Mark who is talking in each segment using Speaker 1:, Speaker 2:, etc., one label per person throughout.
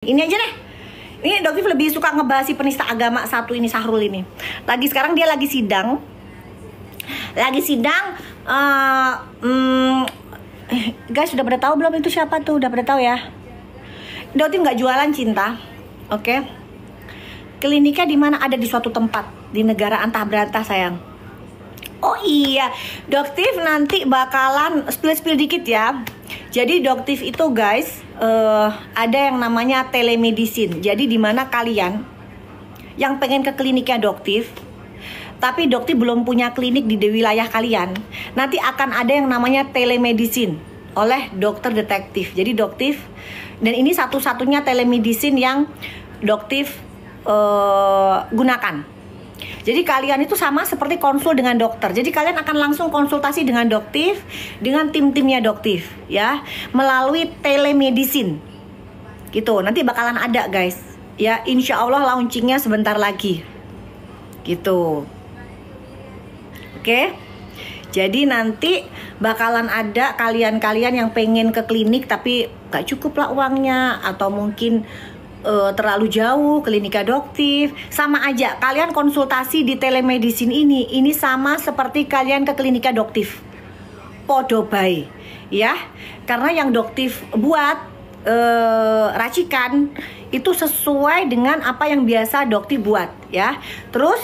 Speaker 1: Ini aja deh. Ini Doktif lebih suka ngebahas si penista agama satu ini, Sahrul ini. Sekarang dia lagi sidang. Guys, udah pada tahu belum itu siapa tuh? Udah pada tahu ya? Doktif nggak jualan cinta, oke? Kliniknya di mana? Ada di suatu tempat di negara antah berantah, sayang. Oh iya, Doktif nanti bakalan spill dikit ya. Jadi Doktif itu guys, ada yang namanya telemedicine. Jadi dimana kalian yang pengen ke kliniknya Doktif, tapi Doktif belum punya klinik di wilayah kalian, nanti akan ada yang namanya telemedicine oleh dokter detektif. Jadi Doktif, dan ini satu-satunya telemedicine yang Doktif gunakan. Jadi kalian itu sama seperti konsul dengan dokter. Jadi kalian akan langsung konsultasi dengan Doktif, dengan tim-timnya Doktif ya, melalui telemedicine. Gitu. Nanti bakalan ada guys. Ya, insya Allah launchingnya sebentar lagi. Gitu. Oke. Jadi nanti bakalan ada kalian-kalian yang pengen ke klinik tapi gak cukup lah uangnya, atau mungkin terlalu jauh klinika Doktif, sama aja kalian konsultasi di telemedicine ini sama seperti kalian ke klinika Doktif, podo bae ya, karena yang Doktif buat racikan itu sesuai dengan apa yang biasa Doktif buat ya. Terus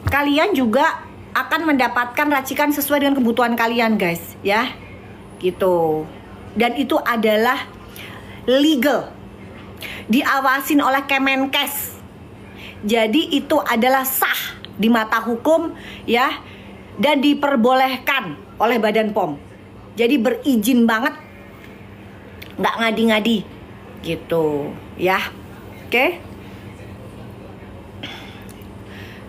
Speaker 1: kalian juga akan mendapatkan racikan sesuai dengan kebutuhan kalian guys ya, gitu. Dan itu adalah legal, diawasin oleh Kemenkes. Jadi itu adalah sah di mata hukum ya, dan diperbolehkan oleh Badan POM. Jadi berizin banget, nggak ngadi-ngadi gitu ya. Oke.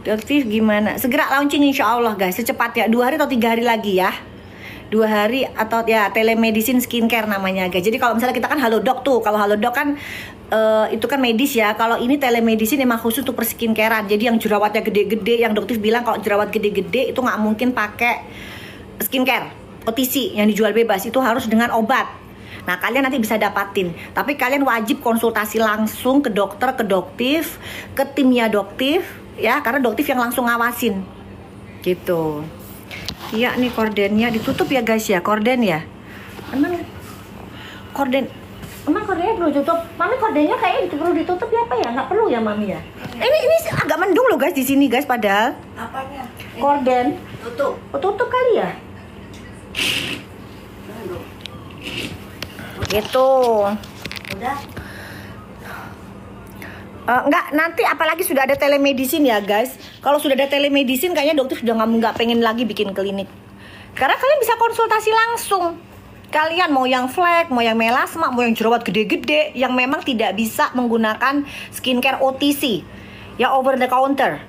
Speaker 1: Doktif gimana? Segera launching insya Allah guys, secepatnya 2 hari atau 3 hari lagi ya. 2 hari atau ya, telemedicine skincare namanya guys. Jadi kalau misalnya kita kan Halodoc tuh, kalau Halodoc kan itu kan medis ya. Kalau ini telemedicine emang khusus untuk perskincarean. Jadi yang jerawatnya gede-gede, yang Doktif bilang kalau jerawat gede-gede itu nggak mungkin pakai skincare OTC yang dijual bebas, itu harus dengan obat. Nah kalian nanti bisa dapatin, tapi kalian wajib konsultasi langsung ke dokter, ke Doktif, ke timnya Doktif ya, karena Doktif yang langsung ngawasin gitu. Iya nih kordennya ditutup ya guys ya, korden ya. Emang kordennya perlu ditutup? Mami kordennya kayaknya perlu ditutup ya apa ya? Nggak perlu ya Mami ya? Ini agak mendung loh guys di sini guys, padahal. Apanya? Korden. Tutup. Oh, tutup kali ya? Gitu. Udah. Enggak, nanti apalagi sudah ada telemedicine ya guys. Kalau sudah ada telemedicine kayaknya Doktif sudah nggak pengen lagi bikin klinik, karena kalian bisa konsultasi langsung. Kalian mau yang flek, mau yang melasma, mau yang jerawat gede-gede, yang memang tidak bisa menggunakan skincare OTC ya, over the counter.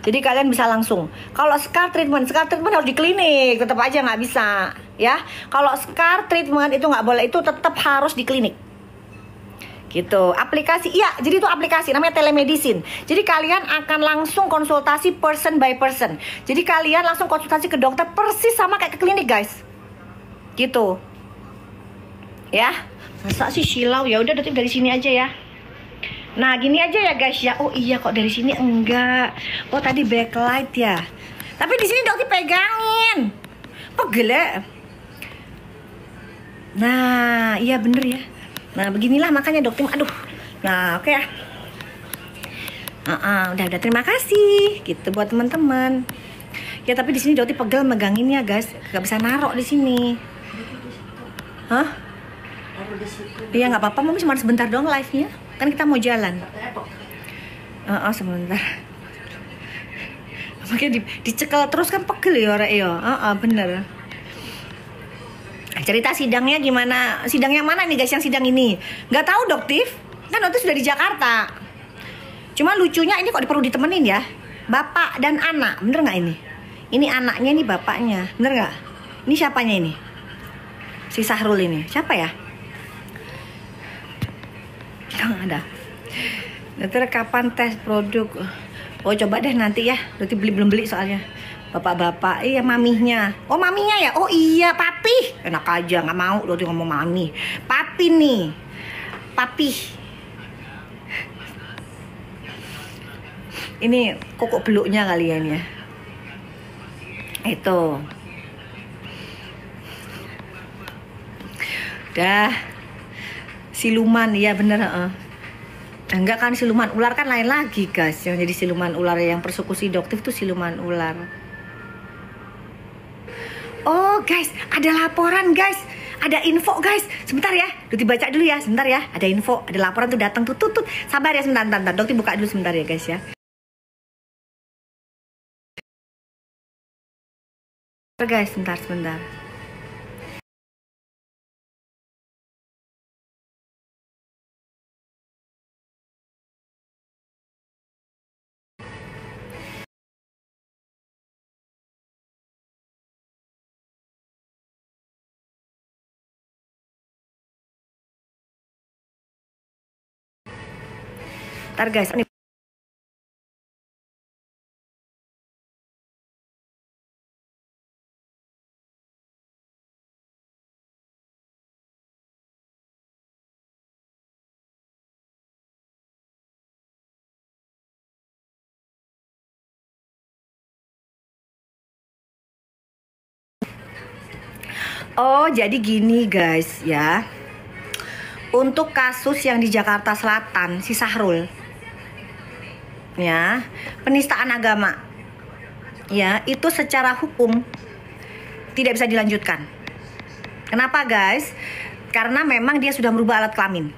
Speaker 1: Jadi kalian bisa langsung. Kalau scar treatment harus di klinik, tetap aja nggak bisa ya. Kalau scar treatment itu nggak boleh, itu tetap harus di klinik gitu. Aplikasi, iya, jadi itu aplikasi namanya telemedicine. Jadi kalian akan langsung konsultasi person by person. Jadi kalian langsung konsultasi ke dokter persis sama kayak ke klinik guys, gitu ya. Masa sih silau? Ya udah Doktif dari sini aja ya. Nah gini aja ya guys ya. Oh iya, kok dari sini enggak? Oh tadi backlight ya. Tapi di sini Doktif pegangin. Pegel ya. Nah iya bener ya. Nah beginilah makanya Doktif, aduh. Nah oke ya. Udah terima kasih gitu buat teman-teman. Ya tapi di sini Doktif pegel meganginnya guys, nggak bisa narok di sini. Hah? Iya nggak apa-apa, Mami cuma sebentar doang live-nya. Kan kita mau jalan. Sebentar. Makanya dicekel terus kan pegel ya orang ya. Bener. Cerita sidangnya gimana? Sidang yang mana nih guys? Yang sidang ini? Nggak tahu Doktif. Kan Doktif sudah di Jakarta. Cuma lucunya ini kok perlu ditemenin ya. Bapak dan anak, bener nggak ini? Ini anaknya, ini bapaknya, bener nggak? Ini siapanya ini? Si Sahrul ini, siapa ya? Nggak ada. Dokter kapan tes produk? Oh coba deh nanti ya. Dokter belum beli soalnya. Bapak-bapak, iya mamihnya. Oh maminya ya? Oh iya papi. Enak aja, nggak mau Dokter ngomong mami. Papi nih. Papi. Ini kokok beluknya kalian ya. Itu. Dah. Siluman, ya bener. Enggak kan, siluman ular kan lain lagi guys. Yang jadi siluman ular yang persekusi doktif tuh siluman ular. Oh guys, ada laporan guys. Ada info guys. Sebentar ya, Dokti baca dulu ya. Sebentar ya, ada info, ada laporan tuh datang tuh. Sabar ya, sebentar. Dokti buka dulu sebentar ya guys ya. Guys, sebentar. Ntar guys, ini oh, jadi gini guys ya. Untuk kasus yang di Jakarta Selatan, si Sahrul, ya, penistaan agama, ya, itu secara hukum tidak bisa dilanjutkan. Kenapa guys? Karena memang dia sudah merubah alat kelamin.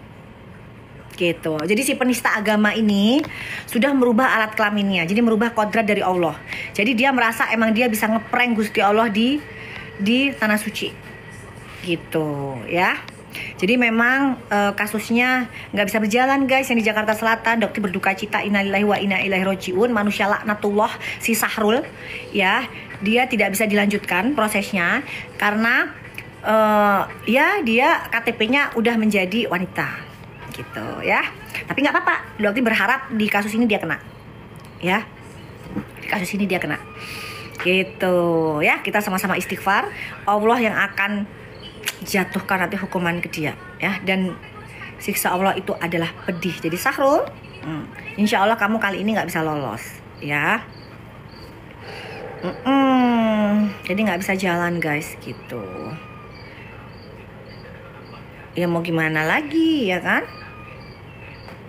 Speaker 1: Gitu. Jadi si penista agama ini sudah merubah alat kelaminnya. Jadi merubah kodrat dari Allah. Jadi dia merasa emang dia bisa ngeprank Gusti Allah di tanah suci. Gitu ya. Jadi memang kasusnya nggak bisa berjalan guys yang di Jakarta Selatan. Dokter berduka cita, innalillahi wa inna ilaihi rajiun. Manusia laknatullah si Sahrul ya, dia tidak bisa dilanjutkan prosesnya karena ya dia KTP-nya udah menjadi wanita gitu ya. Tapi nggak apa-apa, dokter berharap di kasus ini dia kena ya, di kasus ini dia kena gitu ya. Kita sama-sama istighfar, Allah yang akan jatuhkan nanti hukuman ke dia ya, dan siksa Allah itu adalah pedih. Jadi Sahrul, insya Allah kamu kali ini nggak bisa lolos ya. Jadi nggak bisa jalan guys gitu ya, mau gimana lagi ya kan.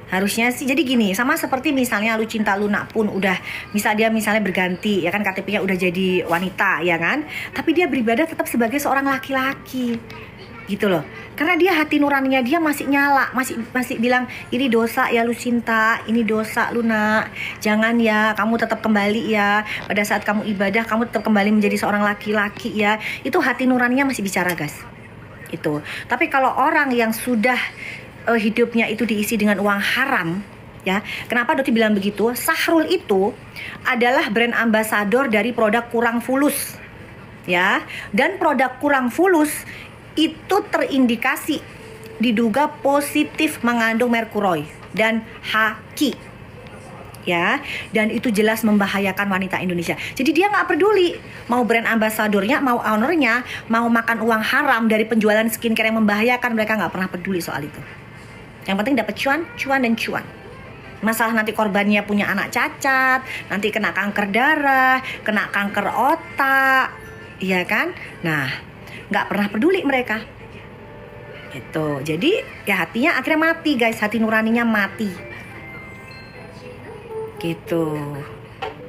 Speaker 1: Harusnya sih jadi gini, sama seperti misalnya Lucinta Luna pun udah dia misalnya berganti ya kan, KTP-nya udah jadi wanita ya kan, tapi dia beribadah tetap sebagai seorang laki-laki gitu loh. Karena dia hati nuraninya dia masih nyala, masih bilang ini dosa ya Lucinta, ini dosa Luna, jangan ya, kamu tetap kembali ya, pada saat kamu ibadah kamu tetap kembali menjadi seorang laki-laki ya. Itu hati nuraninya masih bicara guys itu. Tapi kalau orang yang sudah hidupnya itu diisi dengan uang haram ya. Kenapa Doti bilang begitu? Sahrul itu adalah brand ambassador dari produk Kurang Fulus ya, dan produk Kurang Fulus itu terindikasi diduga positif mengandung merkuroi dan haki ya, dan itu jelas membahayakan wanita Indonesia. Jadi dia nggak peduli mau brand ambasadornya, mau ownernya, mau makan uang haram dari penjualan skincare yang membahayakan, mereka nggak pernah peduli soal itu. Yang penting dapat cuan. Masalah nanti korbannya punya anak cacat, nanti kena kanker darah, kena kanker otak, iya kan? Nah, nggak pernah peduli mereka. Gitu. Jadi ya hatinya akhirnya mati guys, hati nuraninya mati. Gitu.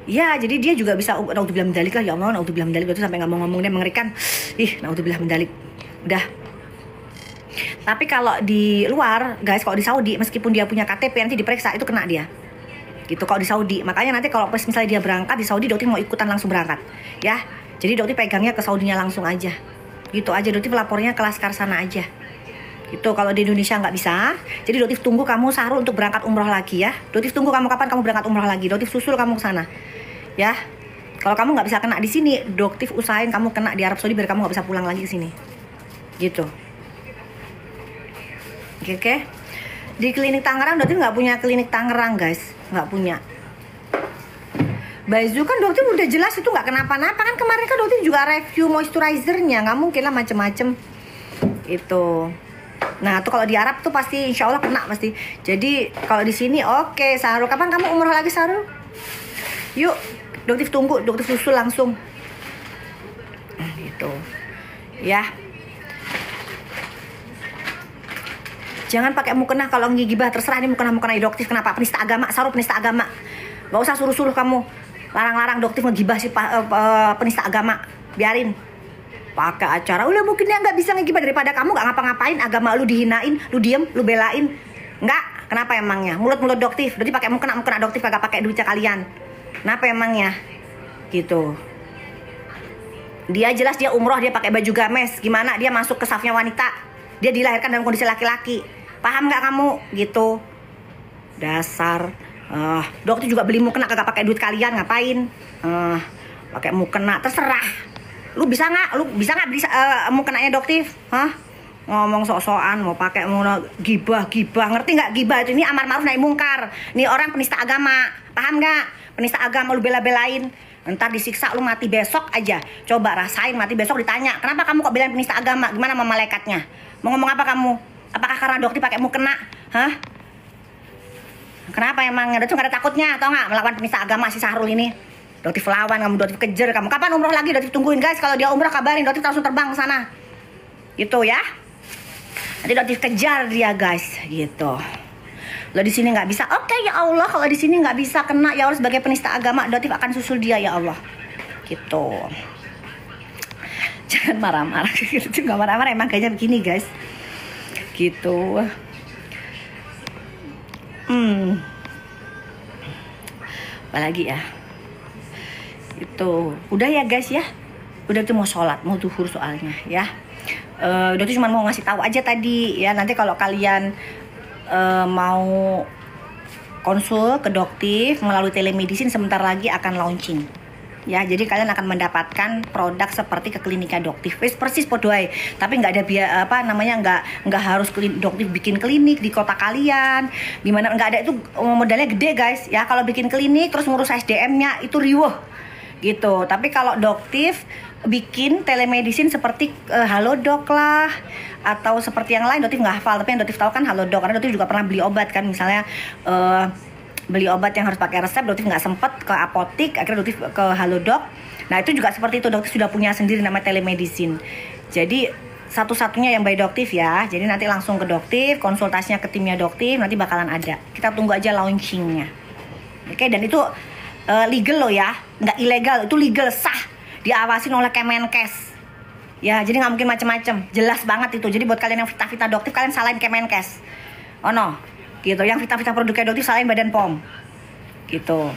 Speaker 1: Ya, jadi dia juga bisa naudzubillah mendalik lah, ya Allah, naudzubillah mendalik, itu sampai nggak mau ngomongnya mengerikan. Naudzubillah mendalik. Udah. Tapi kalau di luar, guys, kalau di Saudi, meskipun dia punya KTP nanti diperiksa, itu kena dia. Gitu kalau di Saudi. Makanya nanti kalau misalnya dia berangkat di Saudi, Dokter mau ikutan langsung berangkat, ya. Jadi Dokter pegangnya ke Saudinya langsung aja. Gitu aja, Dokter lapornya ke Laskar sana aja. Gitu, kalau di Indonesia nggak bisa. Jadi Dokter tunggu kamu Sahrul untuk berangkat umroh lagi ya. Dokter tunggu kamu kapan kamu berangkat umroh lagi. Dokter susul kamu ke sana, ya. Kalau kamu nggak bisa kena di sini, Dokter usahain kamu kena di Arab Saudi biar kamu nggak bisa pulang lagi ke sini. Gitu. Oke. Di klinik Tangerang Dokter nggak punya klinik Tangerang guys, nggak punya. Baizu kan Dokter udah jelas itu nggak kenapa-napa kan, kemarin kan Dokter juga review moisturizernya, nggak mungkin lah macem-macem itu. Nah tuh kalau di Arab tuh pasti insya Allah kena pasti. Jadi kalau di sini oke. Sahrul, kapan kamu umroh lagi Sahrul? Yuk, doktif tunggu, doktif susul langsung. Gitu. Ya. Jangan pakai mukena kalau ngigibah, terserah ini mukena doktif. Kenapa? Penista agama, Saru penista agama. Gak usah suruh-suruh kamu. Larang-larang doktif ngegibah si penista agama. Biarin. Pakai acara, udah mungkin dia nggak bisa ngegibah daripada kamu nggak ngapa-ngapain, agama lu dihinain, lu diem, lu belain. Nggak, kenapa emangnya? Mulut-mulut doktif, berarti pakai mukena doktif, kagak pakai duitnya kalian. Kenapa emangnya? Gitu. Dia jelas dia umroh, dia pakai baju games. Gimana dia masuk ke safnya wanita? Dia dilahirkan dalam kondisi laki-laki. Paham nggak kamu? Gitu. Dasar. Dokter juga beli mukena kagak pakai duit kalian, ngapain? Pakai mukena, terserah. Lu bisa nggak beli mukenanya doktif? Hah? Ngomong sok-sokan mau pakai mau gibah, ngerti nggak gibah itu? Ini amar ma'ruf nahi mungkar. Ini orang penista agama, paham nggak? Penista agama lu bela-belain, ntar disiksa lu mati besok aja. Coba rasain mati besok ditanya, kenapa kamu kok belain penista agama? Gimana sama malaikatnya? Mau ngomong apa kamu? Apakah karena dokter pakai mukena? Hah? Kenapa emang? Dokter nggak ada takutnya, tau nggak melawan penista agama si Sahrul ini? Doktif lawan kamu, doktif kejar kamu. Kapan umroh lagi? Doktif tungguin guys. Kalau dia umroh kabarin, doktif langsung terbang ke sana. Gitu ya. Nanti doktif kejar dia guys. Gitu. Lo di sini nggak bisa. Oke ya Allah, kalau di sini nggak bisa kena ya Allah sebagai penista agama, doktif akan susul dia ya Allah. Gitu. Jangan marah-marah. Itu nggak marah-marah, emang kayaknya begini guys. Gitu. Apalagi ya. Itu udah ya guys ya, udah tuh mau sholat, mau zuhur soalnya ya. Udah tuh cuma mau ngasih tahu aja tadi ya. Nanti kalau kalian mau konsul ke doktif melalui telemedicine sebentar lagi akan launching ya. Jadi kalian akan mendapatkan produk seperti ke klinika doktif persis podoai, tapi nggak ada nggak harus doktif bikin klinik di kota kalian, dimana nggak ada. Itu modalnya gede guys ya. Kalau bikin klinik terus ngurus SDM-nya itu riweh gitu. Tapi kalau doktif bikin telemedicine seperti Halodoc lah atau seperti yang lain, doktif nggak hafal, tapi yang doktif tahu kan Halodoc, karena doktif juga pernah beli obat kan. Misalnya beli obat yang harus pakai resep, doktif nggak sempet ke apotik, akhirnya doktif ke Halodoc. Nah itu juga seperti itu, doktif sudah punya sendiri namanya telemedicine. Jadi satu-satunya yang by doktif ya. Jadi nanti langsung ke doktif, konsultasinya ke timnya doktif, nanti bakalan ada. Kita tunggu aja launchingnya. Oke, dan itu legal loh ya, nggak ilegal, itu legal, sah, diawasin oleh Kemenkes ya. Jadi nggak mungkin macam-macam, jelas banget itu. Jadi buat kalian yang vita doktif, kalian salahin Kemenkes, oh no gitu. Yang vita produknya doktif salahin Badan POM gitu.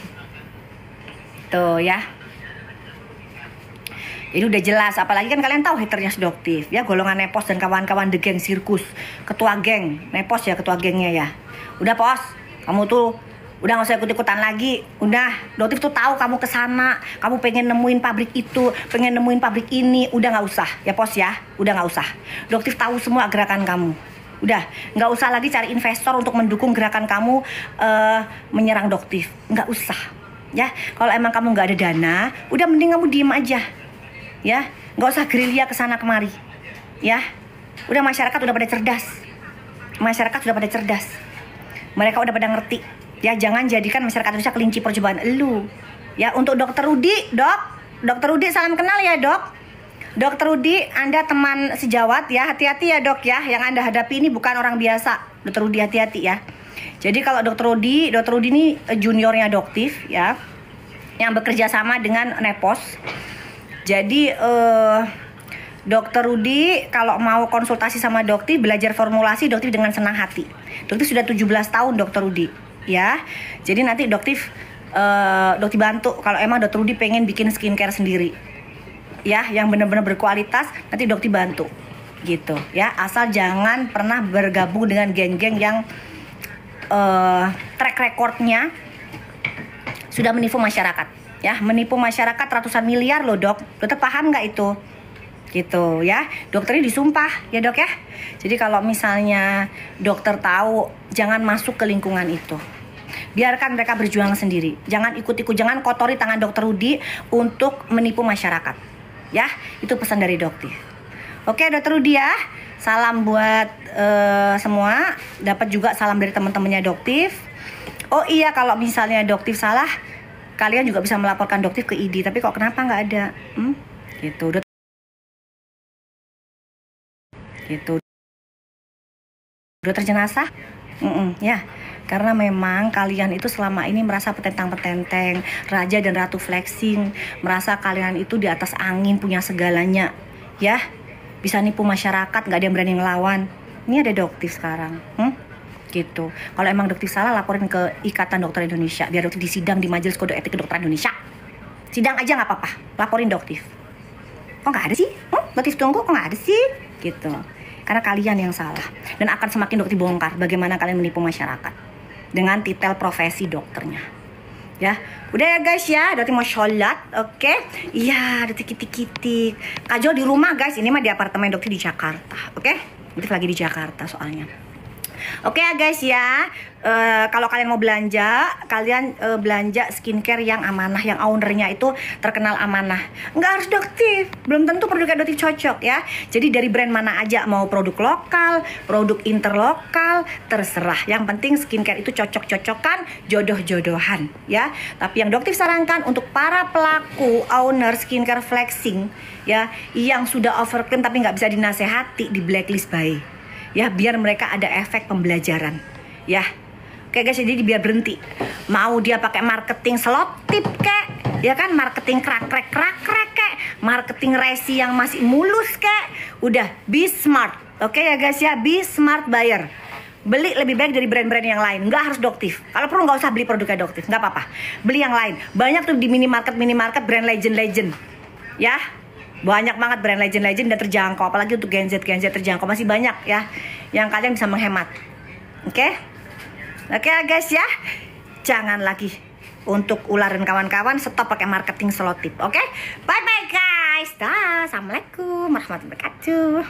Speaker 1: Tuh ya, jadi udah jelas. Apalagi kan kalian tahu haternya doktif ya, golongan Nepos dan kawan-kawan The Gang Sirkus, ketua geng Nepos ya, ketua gengnya ya. Udah pos, kamu tuh udah gak usah ikut-ikutan lagi. Udah, doktif tuh tahu kamu kesana, kamu pengen nemuin pabrik itu, pengen nemuin pabrik ini. Udah nggak usah ya pos ya, udah nggak usah. Doktif tahu semua gerakan kamu. Udah, nggak usah lagi cari investor untuk mendukung gerakan kamu menyerang doktif. Nggak usah ya. Kalau emang kamu nggak ada dana, udah mending kamu diem aja ya. Nggak usah gerilya kesana kemari ya. Udah, masyarakat udah pada cerdas. Masyarakat sudah pada cerdas. Mereka udah pada ngerti. Ya, jangan jadikan masyarakat Indonesia kelinci percobaan elu. Ya, untuk Dokter Rudi, Dokter Rudi salam kenal ya, Dok. Dokter Rudi, Anda teman sejawat ya. Hati-hati ya, Dok ya. Yang Anda hadapi ini bukan orang biasa. Dokter Rudi hati-hati ya. Jadi kalau Dokter Rudi ini juniornya doktif ya. Yang bekerja sama dengan Nepos. Jadi Dokter Rudi kalau mau konsultasi sama doktif, belajar formulasi doktif dengan senang hati. Doktif sudah 17 tahun Dokter Rudi. Ya, jadi nanti doktif bantu kalau emang Dokter Rudi pengen bikin skincare sendiri, ya, yang benar-benar berkualitas, nanti doktif bantu, gitu, ya. Asal jangan pernah bergabung dengan geng-geng yang track recordnya sudah menipu masyarakat, ya, menipu masyarakat ratusan miliar loh dok. Dokter paham nggak itu? Gitu ya, dokternya disumpah ya dok ya. Jadi kalau misalnya dokter tahu, jangan masuk ke lingkungan itu. Biarkan mereka berjuang sendiri. Jangan ikut-ikut, jangan kotori tangan Dokter Rudi untuk menipu masyarakat. Ya, itu pesan dari dokter. Oke Dokter Rudi ya, salam buat semua. Dapat juga salam dari teman-temannya doktif. Oh iya, kalau misalnya doktif salah, Kalian juga bisa melaporkan Doktif ke ID, tapi kok kenapa nggak ada? Gitu. Gitu. Dokter jenazah? Ya, karena memang kalian itu selama ini merasa petentang-petenteng, raja dan ratu flexing, merasa kalian itu di atas angin, punya segalanya, ya, bisa nipu masyarakat, nggak ada yang berani ngelawan. Ini ada Doktif sekarang, gitu. Kalau emang Doktif salah, laporin ke Ikatan Dokter Indonesia, biar Doktif disidang di Majelis Kode Etik Kedokteran Indonesia. Sidang aja nggak apa-apa, laporin Doktif. Kok nggak ada sih? Doktif tunggu, kok nggak ada sih? Gitu. Karena kalian yang salah, dan akan semakin Doktif bongkar bagaimana kalian menipu masyarakat dengan titel profesi dokternya. Ya, udah ya guys ya, Doktif mau sholat, oke? Iya, Doktif kitik-kitik. Kajol di rumah guys, ini mah di apartemen Doktif di Jakarta, oke? Doktif lagi di Jakarta soalnya. Oke ya guys ya, kalau kalian mau belanja, kalian belanja skincare yang amanah, yang ownernya itu terkenal amanah. Nggak harus Doktif, belum tentu produknya Doktif cocok ya. Jadi dari brand mana aja, mau produk lokal, produk interlokal, terserah. Yang penting skincare itu cocok-cocokan, jodoh-jodohan ya. Tapi yang Doktif sarankan untuk para pelaku owner skincare flexing ya, yang sudah overclaim tapi nggak bisa dinasehati, di blacklist baik. Ya, biar mereka ada efek pembelajaran. Ya. Oke guys, jadi biar berhenti. Mau dia pakai marketing selotip kek, ya kan, marketing krak-krek kek, marketing resi yang masih mulus kek. Udah, be smart. Oke ya guys ya, be smart buyer. Beli lebih baik dari brand-brand yang lain. Nggak harus Doktif. Kalau perlu nggak usah beli produknya Doktif, nggak apa-apa. Beli yang lain. Banyak tuh di minimarket brand legend. Ya. Banyak banget brand legend dan terjangkau, apalagi untuk Gen Z terjangkau, masih banyak ya yang kalian bisa menghemat. Oke guys ya, jangan lagi untuk ular dan kawan-kawan, stop pakai marketing selotip. Oke, bye bye guys, dah, assalamualaikum warahmatullahi wabarakatuh.